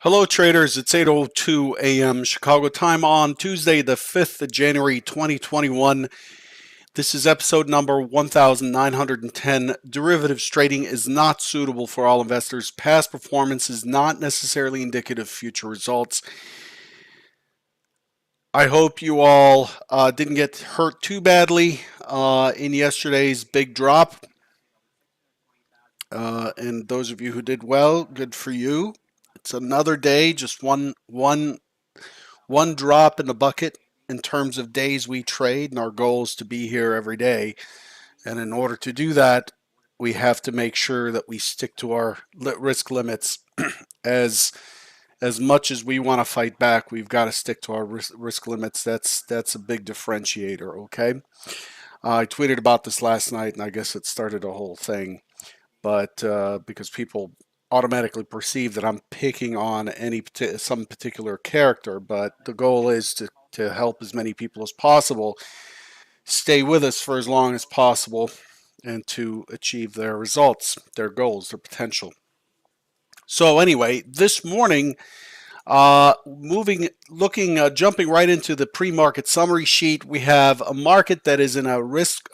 Hello, traders. It's 8:02 a.m. Chicago time on Tuesday, the 5th of January, 2021. This is episode number 1910. Derivatives trading is not suitable for all investors. Past performance is not necessarily indicative of future results. I hope you all didn't get hurt too badly in yesterday's big drop. And those of you who did well, good for you. It's another day, just one drop in the bucket in terms of days we trade, and our goal is to be here every day. And in order to do that, we have to make sure that we stick to our risk limits. as as much as we want to fight back, we've got to stick to our risk limits. That's a big differentiator. Okay, I tweeted about this last night, and I guess it started a whole thing. But because people automatically perceive that I'm picking on some particular character, but the goal is to help as many people as possible stay with us for as long as possible and to achieve their results, their goals, their potential. So anyway, this morning, jumping right into the pre-market summary sheet, we have a market that is in a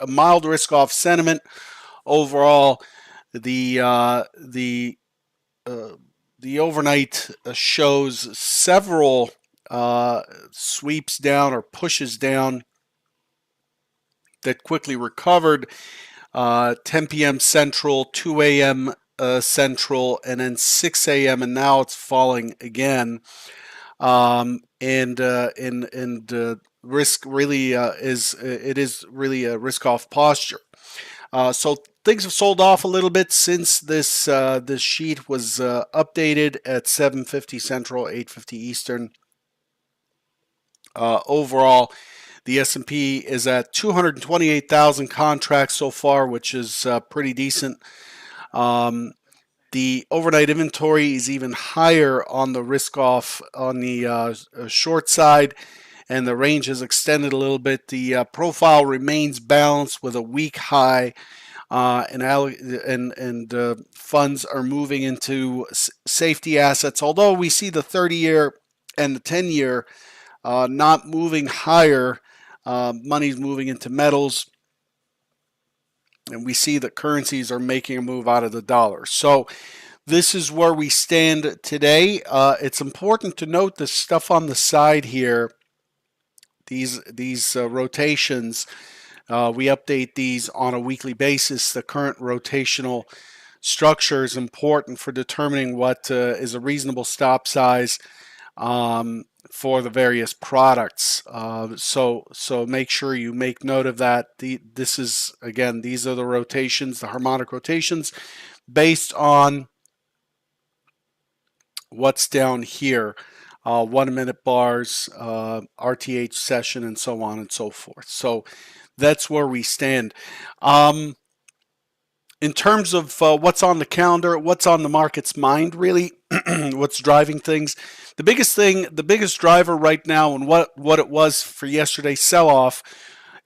mild risk-off sentiment overall. The the overnight shows several sweeps down or pushes down that quickly recovered. 10 p.m. Central, 2 a.m. Central, and then 6 a.m. and now it's falling again. Risk really is really a risk-off posture. So things have sold off a little bit since this sheet was updated at 7:50 Central, 8:50 Eastern. Overall, the S&P is at 228,000 contracts so far, which is pretty decent. The overnight inventory is even higher on the risk-off on the short side, and the range has extended a little bit. The profile remains balanced with a weak high. Funds are moving into safety assets. Although we see the 30-year and the 10-year not moving higher, money's moving into metals, and we see that currencies are making a move out of the dollar. So this is where we stand today. It's important to note the stuff on the side here. These rotations. We update these on a weekly basis. The current rotational structure is important for determining what is a reasonable stop size for the various products. So make sure you make note of that. These are the rotations, the harmonic rotations, based on what's down here. 1 minute bars, RTH session, and so on and so forth. So that's where we stand. In terms of what's on the calendar, what's on the market's mind, really, what's driving things, the biggest driver right now, and what it was for yesterday's sell-off,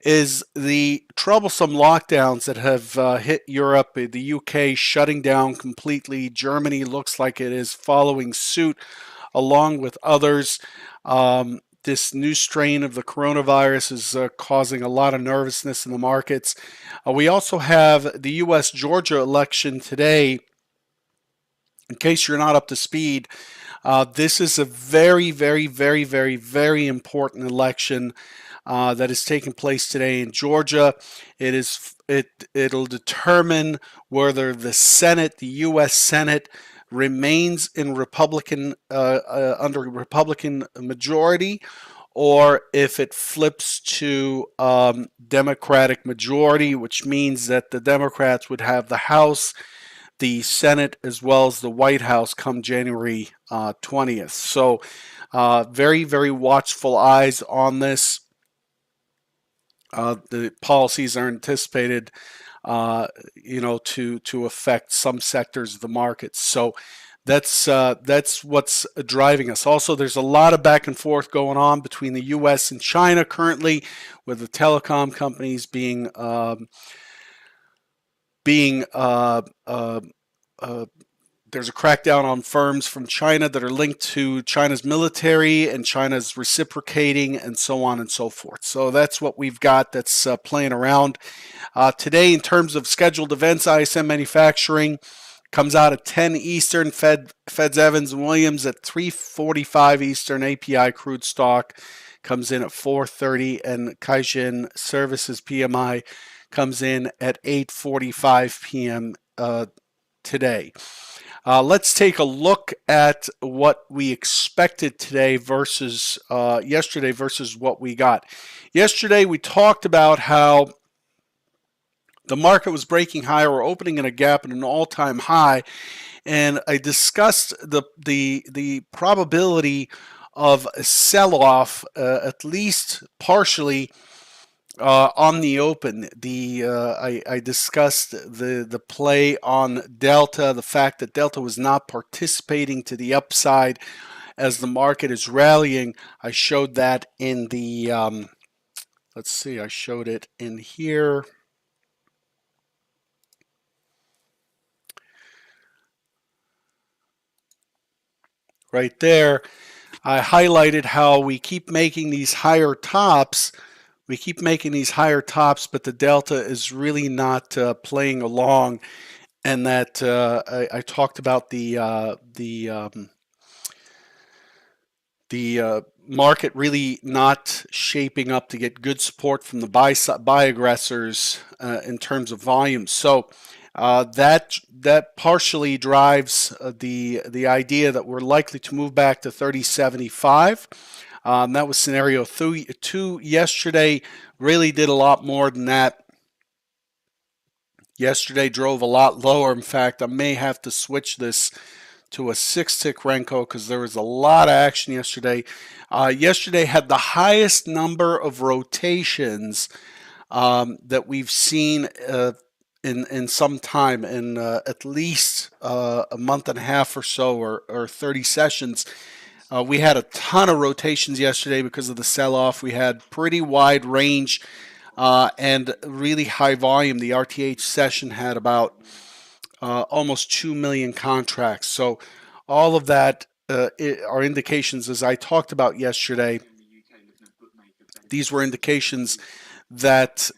is the troublesome lockdowns that have hit Europe, the UK shutting down completely. Germany looks like it is following suit along with others. This new strain of the coronavirus is causing a lot of nervousness in the markets. We also have the U.S. Georgia election today. In case you're not up to speed, this is a very, very, very, very, very important election that is taking place today in Georgia. It'll determine whether the Senate, the U.S. Senate, remains in under Republican majority, or if it flips to Democratic majority, which means that the Democrats would have the House, the Senate, as well as the White House come January 20th. So very, very watchful eyes on this. The policies are anticipated to affect some sectors of the market. So that's what's driving us. Also, there's a lot of back and forth going on between the U.S. and China currently, with the telecom companies being There's a crackdown on firms from China that are linked to China's military, and China's reciprocating, and so on and so forth. So that's what we've got that's playing around. Today, in terms of scheduled events, ISM Manufacturing comes out at 10 Eastern, Feds Evans and Williams at 3:45 Eastern, API crude stock comes in at 4:30, and Caixin Services PMI comes in at 8:45 p.m. Today. Let's take a look at what we expected today versus yesterday versus what we got. Yesterday, we talked about how the market was breaking higher or opening in a gap at an all-time high, and I discussed the probability of a sell-off, at least partially, on the open. I discussed the play on Delta, the fact that Delta was not participating to the upside as the market is rallying. I showed that in the let's see, I showed it in here. Right there, I highlighted how we keep making these higher tops. We keep making these higher tops, but the delta is really not playing along. And that I talked about the market really not shaping up to get good support from the buy aggressors in terms of volume. So that partially drives the idea that we're likely to move back to 3075. That was scenario 2 yesterday. Really did a lot more than that. Yesterday drove a lot lower. In fact, I may have to switch this to a 6-tick Renko because there was a lot of action yesterday. Yesterday had the highest number of rotations that we've seen in some time, in at least a month and a half or so, or 30 sessions. We had a ton of rotations yesterday because of the sell-off. We had pretty wide range and really high volume. The RTH session had about almost 2 million contracts. So all of that are indications, as I talked about yesterday. These were indications that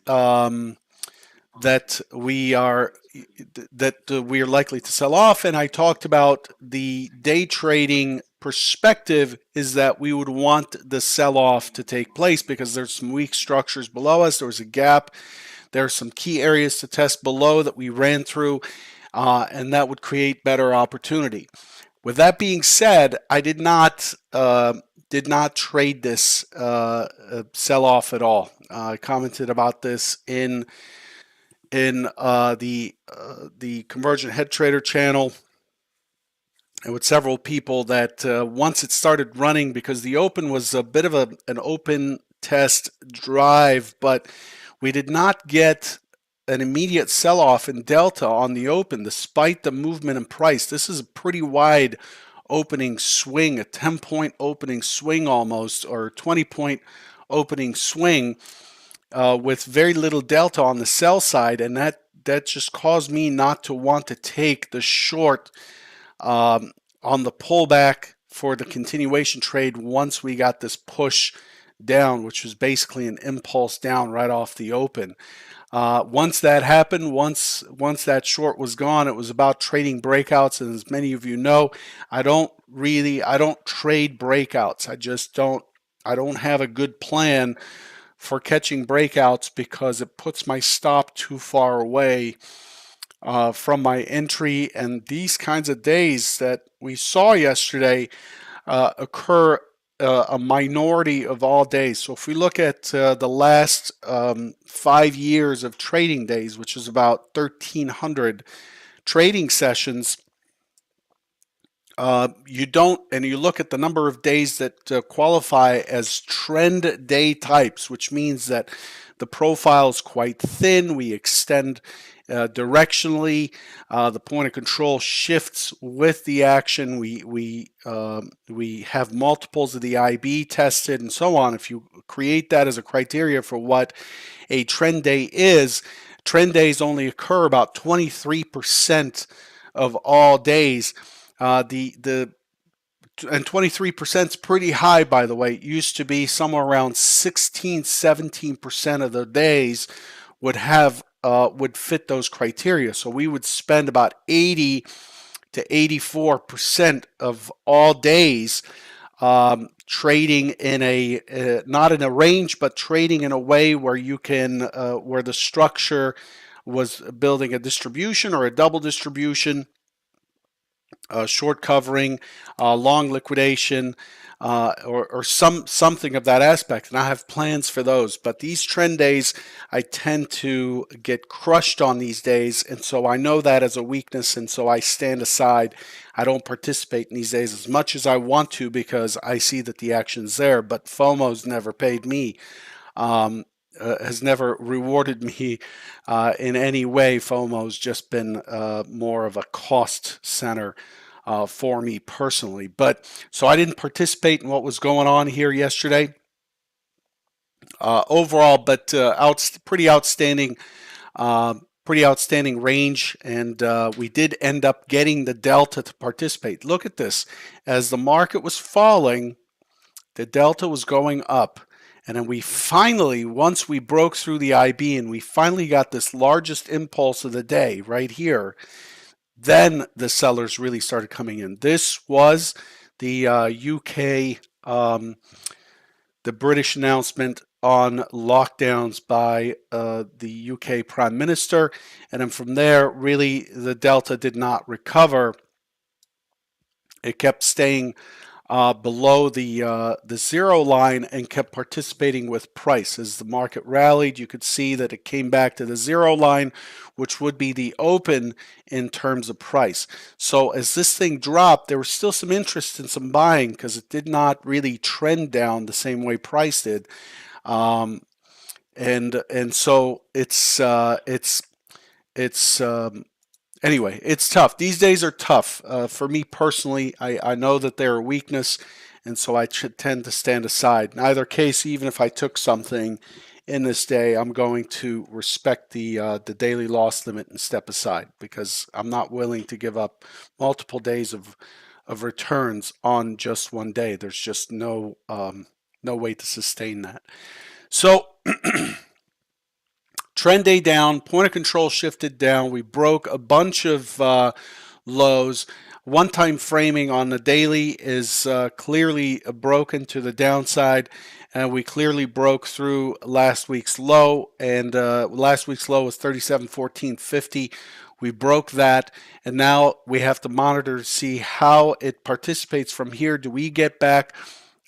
that we are likely to sell off, and I talked about the day trading perspective is that we would want the sell-off to take place because there's some weak structures below us. There was a gap. There are some key areas to test below that we ran through, and that would create better opportunity. With that being said, I did not trade this sell-off at all. I commented about this in the Convergent Head Trader channel, and with several people, that once it started running, because the open was a bit of an open test drive, but we did not get an immediate sell-off in Delta on the open despite the movement in price. This is a pretty wide opening swing, a 10-point opening swing almost, or 20-point opening swing with very little delta on the sell side, and that just caused me not to want to take the short on the pullback for the continuation trade once we got this push down, which was basically an impulse down right off the open. Once that happened, once that short was gone, it was about trading breakouts. And as many of you know, I don't trade breakouts. I don't have a good plan for catching breakouts because it puts my stop too far away from my entry. And these kinds of days that we saw yesterday occur a minority of all days. So if we look at the last 5 years of trading days, which is about 1,300 trading sessions, you look at the number of days that qualify as trend day types, which means that the profile is quite thin. We extend directionally. The point of control shifts with the action. We have multiples of the IB tested and so on. If you create that as a criteria for what a trend day is, trend days only occur about 23% of all days. The and 23% is pretty high, by the way. It used to be somewhere around 16, 17% of the days would fit those criteria. So we would spend about 80 to 84% of all days trading in not in a range, but trading in a way where you can where the structure was building a distribution or a double distribution, short covering, long liquidation, or something of that aspect. And I have plans for those. But these trend days, I tend to get crushed on these days, and so I know that as a weakness, and so I stand aside. I don't participate in these days as much as I want to because I see that the action's there. But FOMO's never paid me. Has never rewarded me in any way. FOMO's just been more of a cost center for me personally. But so I didn't participate in what was going on here yesterday overall, but pretty outstanding. Pretty outstanding range, and we did end up getting the delta to participate. Look at this. As the market was falling, the delta was going up. And then we finally, once we broke through the IB and we finally got this largest impulse of the day right here, then the sellers really started coming in. This was the UK, the British announcement on lockdowns by the UK Prime Minister. And then from there, really, the delta did not recover. It kept staying below the zero line and kept participating with price. As the market rallied, you could see that it came back to the zero line, which would be the open in terms of price. So as this thing dropped, there was still some interest in some buying because it did not really trend down the same way price did. And so anyway, it's tough. These days are tough. For me personally, I know that they're a weakness, and so I tend to stand aside. In either case, even if I took something in this day, I'm going to respect the daily loss limit and step aside because I'm not willing to give up multiple days of returns on just one day. There's just no way to sustain that. So trend day down, point of control shifted down. We broke a bunch of lows. One-time framing on the daily is clearly broken to the downside, and we clearly broke through last week's low, and last week's low was 37.1450. We broke that, and now we have to monitor to see how it participates from here. Do we get back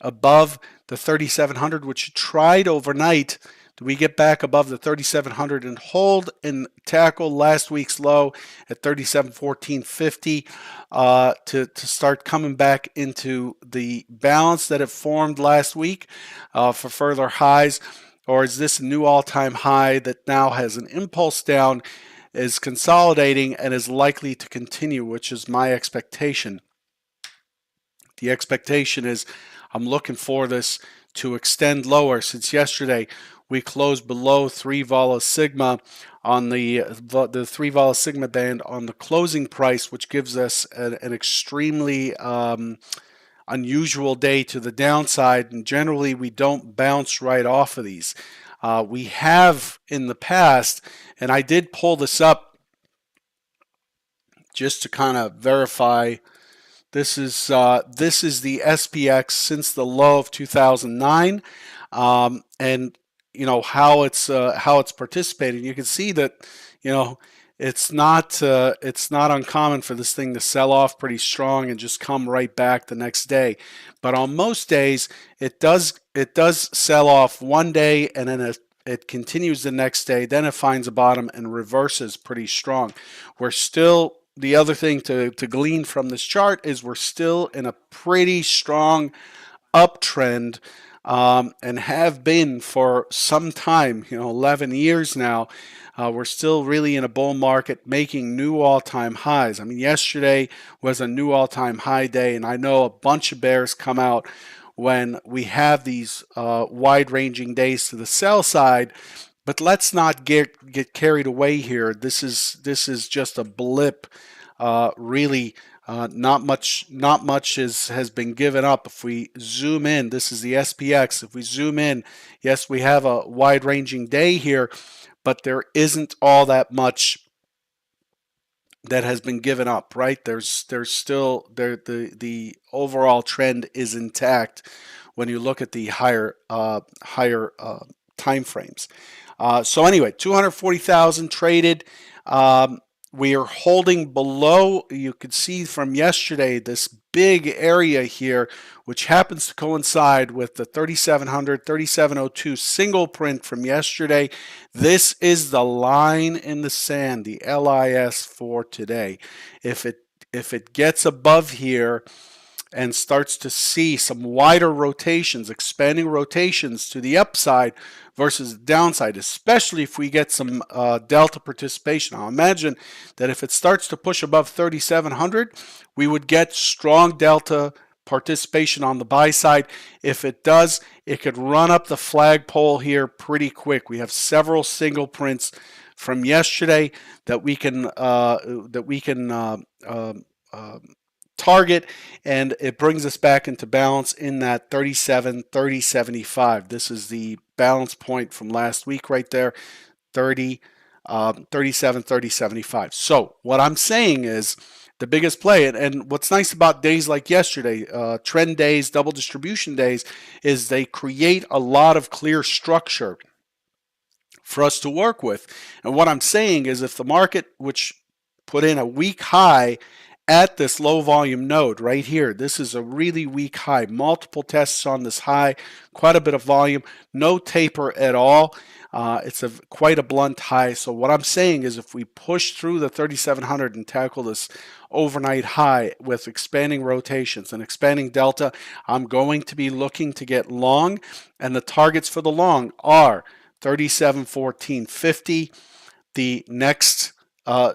above the 3700, which it tried overnight? Do we get back above the 3700 and hold and tackle last week's low at 37.1450 to start coming back into the balance that it formed last week for further highs? Or is this a new all-time high that now has an impulse down, is consolidating, and is likely to continue, which is my expectation? The expectation is I'm looking for this to extend lower. Since yesterday, we closed below 3 Vola Sigma on the 3 Vola Sigma band on the closing price, which gives us an extremely unusual day to the downside. And generally, we don't bounce right off of these. We have in the past, and I did pull this up just to kind of verify. This is the SPX since the low of 2009, and you know how it's participating. You can see that it's not uncommon for this thing to sell off pretty strong and just come right back the next day. But on most days, it does sell off one day and then it continues the next day. Then it finds a bottom and reverses pretty strong. We're still The other thing to glean from this chart is we're still in a pretty strong uptrend, and have been for some time, 11 years now. We're still really in a bull market making new all-time highs. I mean, yesterday was a new all-time high day, and I know a bunch of bears come out when we have these wide-ranging days to the sell side. But let's not get carried away here. This is just a blip Really, not much has been given up. If we zoom in, this is the SPX. If we zoom in, yes, we have a wide-ranging day here, but there isn't all that much that has been given up, right? There's still the overall trend is intact when you look at the higher time frames. So anyway, 240,000 traded. Um, we are holding below. You could see from yesterday this big area here, which happens to coincide with the 3700, 3702 single print from yesterday. This is the line in the sand, the LIS for today. If it if it gets above here and starts to see some wider rotations, expanding rotations to the upside versus the downside, especially if we get some delta participation. Now imagine that if it starts to push above 3,700, we would get strong delta participation on the buy side. If it does, it could run up the flagpole here pretty quick. We have several single prints from yesterday that we can target, and it brings us back into balance in that 37 30 75. This is the balance point from last week right there, 30 37 30 75. So what I'm saying is the biggest play, and what's nice about days like yesterday, trend days, double distribution days, is they create a lot of clear structure for us to work with. And what I'm saying is if the market, which put in a weak high at this low volume node right here, this is a really weak high, multiple tests on this high, quite a bit of volume, no taper at all. It's quite a blunt high. So what I'm saying is if we push through the 3700 and tackle this overnight high with expanding rotations and expanding delta, I'm going to be looking to get long, and the targets for the long are 37.1450. The next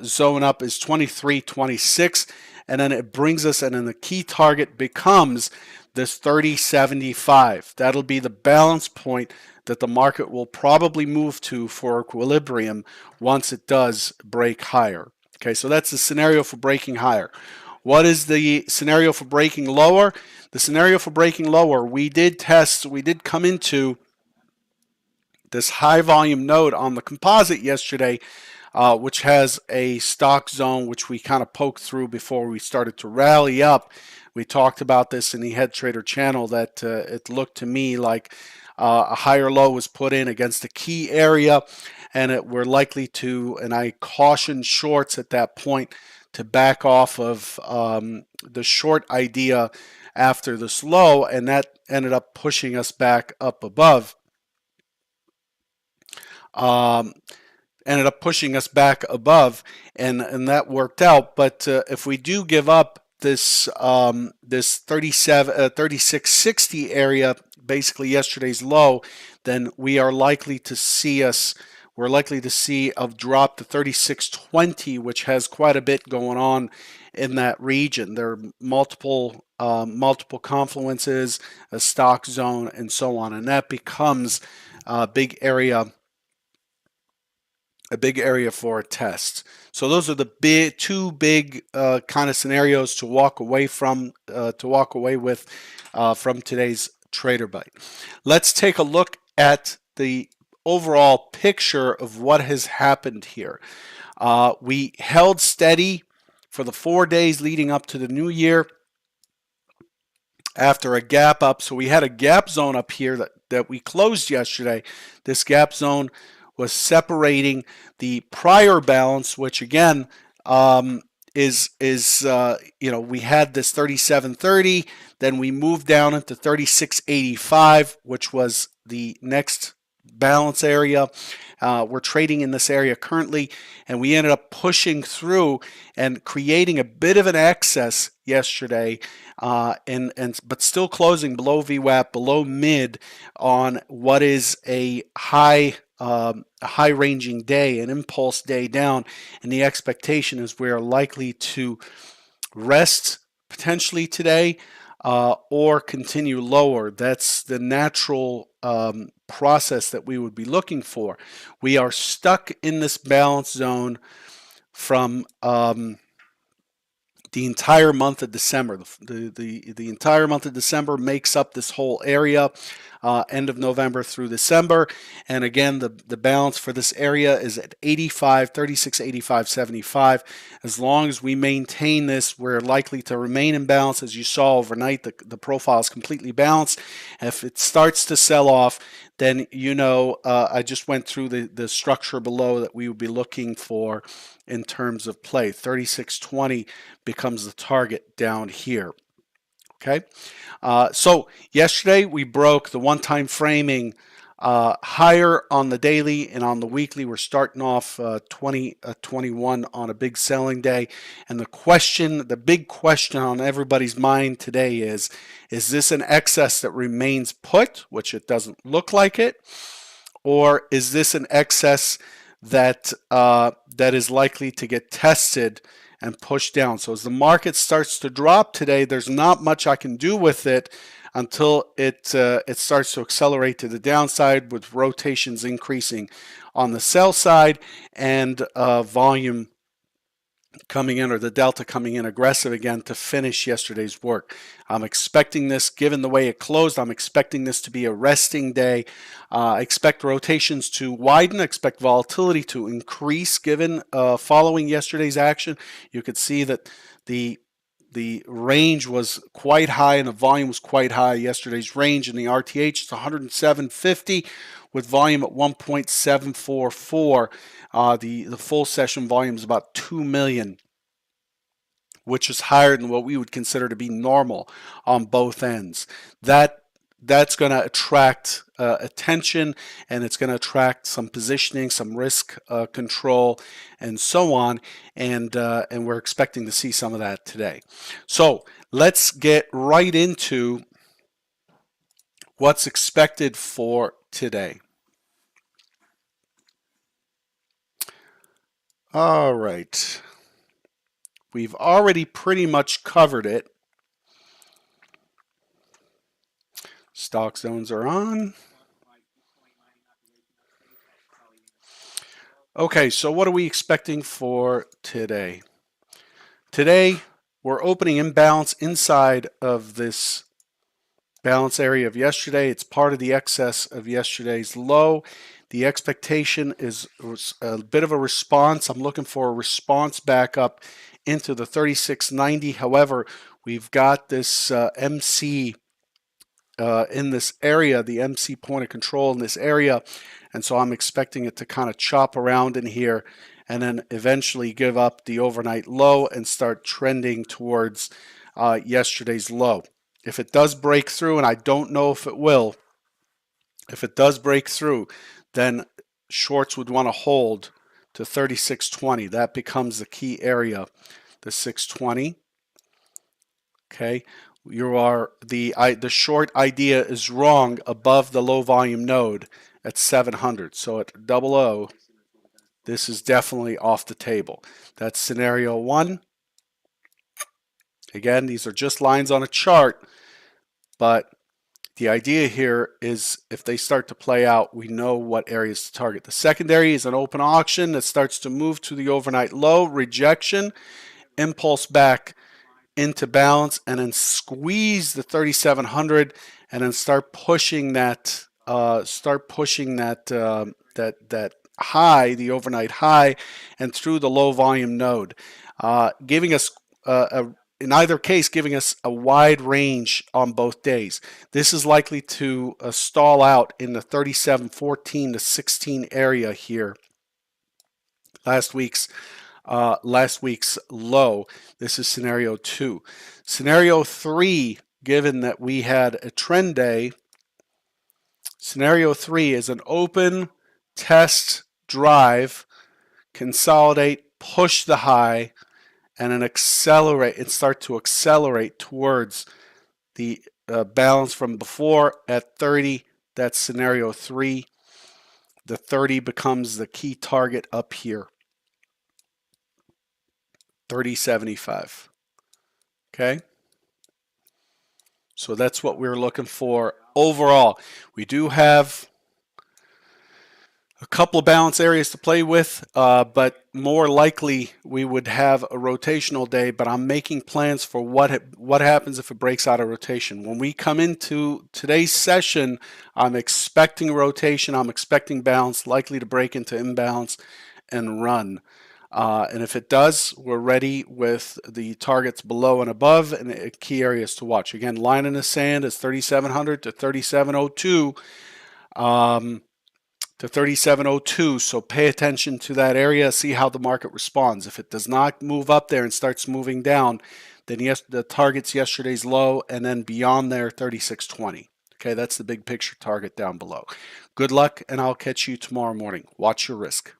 zone up is 23.26, and then it brings us, and then the key target becomes this 30.75. That'll be the balance point that the market will probably move to for equilibrium once it does break higher. Okay, so that's the scenario for breaking higher. What is the scenario for breaking lower? The scenario for breaking lower, we did come into this high volume node on the composite yesterday, which has a stock zone, which we kind of poked through before we started to rally up. We talked about this in the Head Trader channel that it looked to me like a higher low was put in against a key area, and we're likely to, and I cautioned shorts at that point to back off of the short idea after this low, and that ended up pushing us back up above. Um, Ended up pushing us back above, and that worked out. But if we do give up this 3660 area, basically yesterday's low, then we're likely to see a drop to 3620, which has quite a bit going on in that region. There are multiple confluences, a stock zone, and so on, and that becomes a big area for a test. So those are the two big kind of scenarios to walk away with from today's Trader Bite. Let's take a look at the overall picture of what has happened here. We held steady for the 4 days leading up to the new year after a gap up. So we had a gap zone up here that we closed yesterday. This gap zone was separating the prior balance, which again is we had this 37.30, then we moved down into 36.85, which was the next balance area. We're trading in this area currently, and we ended up pushing through and creating a bit of an excess yesterday, but still closing below VWAP, below mid on what is a high ranging day, an impulse day down, and the expectation is we're likely to rest potentially today or continue lower. That's the natural process that we would be looking for. We are stuck in this balance zone from the entire month of December. The entire month of December makes up this whole area, end of November through December. And again, the balance for this area is at 85, 36, 85, 75. As long as we maintain this, we're likely to remain in balance. As you saw overnight, the profile is completely balanced. If it starts to sell off, then I just went through the structure below that we would be looking for in terms of play. 3620 becomes the target down here. Okay, so yesterday we broke the one-time framing higher on the daily, and on the weekly we're starting off 21 on a big selling day. And the big question on everybody's mind today is this an excess that remains put, which it doesn't look like it, or is this an excess that is likely to get tested and pushed down? So as the market starts to drop today, there's not much I can do with it until it starts to accelerate to the downside, with rotations increasing on the sell side and volume coming in, or the delta coming in aggressive again to finish yesterday's work. I'm expecting this, given the way it closed, I'm expecting this to be a resting day. I expect rotations to widen. I expect volatility to increase given following yesterday's action. You could see that the range was quite high and the volume was quite high. Yesterday's range in the RTH is 107.50 with volume at 1.744. The full session volume is about 2 million, which is higher than what we would consider to be normal on both ends. That's going to attract attention, and it's going to attract some positioning, some risk control, and so on. And we're expecting to see some of that today. So let's get right into what's expected for today. All right. We've already pretty much covered it. Stock zones are on. Okay, so what are we expecting for today? Today, we're opening imbalance inside of this balance area of yesterday. It's part of the excess of yesterday's low. The expectation is a bit of a response. I'm looking for a response back up into the 3690. However, we've got this MC in this area, the MC point of control in this area. And so I'm expecting it to kind of chop around in here and then eventually give up the overnight low and start trending towards yesterday's low. If it does break through, and I don't know if it will, if it does break through, then shorts would want to hold to 3620. That becomes the key area, the 620. Okay, the short idea is wrong above the low volume node at 700. So at 00, this is definitely off the table. That's scenario one. Again, these are just lines on a chart, but the idea here is if they start to play out, we know what areas to target. The secondary is an open auction that starts to move to the overnight low, rejection, impulse back into balance, and then squeeze the 3700 and then start pushing that that high, the overnight high, and through the low volume node, giving us in either case, giving us a wide range on both days. This is likely to stall out in the 3714 to 16 area here. Last week's low. This is scenario 2. Scenario 3, given that we had a trend day, scenario 3 is an open test drive, consolidate, push the high, and then accelerate and start to accelerate towards the balance from before at 30. That's scenario 3. The 30 becomes the key target up here. 30.75. Okay, so that's what we're looking for overall. We do have A couple of balance areas to play with, but more likely we would have a rotational day. But I'm making plans for what happens if it breaks out of rotation. When we come into today's session, I'm expecting rotation. I'm expecting balance, likely to break into imbalance and run. And if it does, we're ready with the targets below and above and key areas to watch. Again, line in the sand is 3,700 to 3,702. To 3702. So pay attention to that area, see how the market responds. If it does not move up there and starts moving down, then yes, the target's yesterday's low, and then beyond there, 3620. Okay, that's the big picture target down below. Good luck, and I'll catch you tomorrow morning. Watch your risk.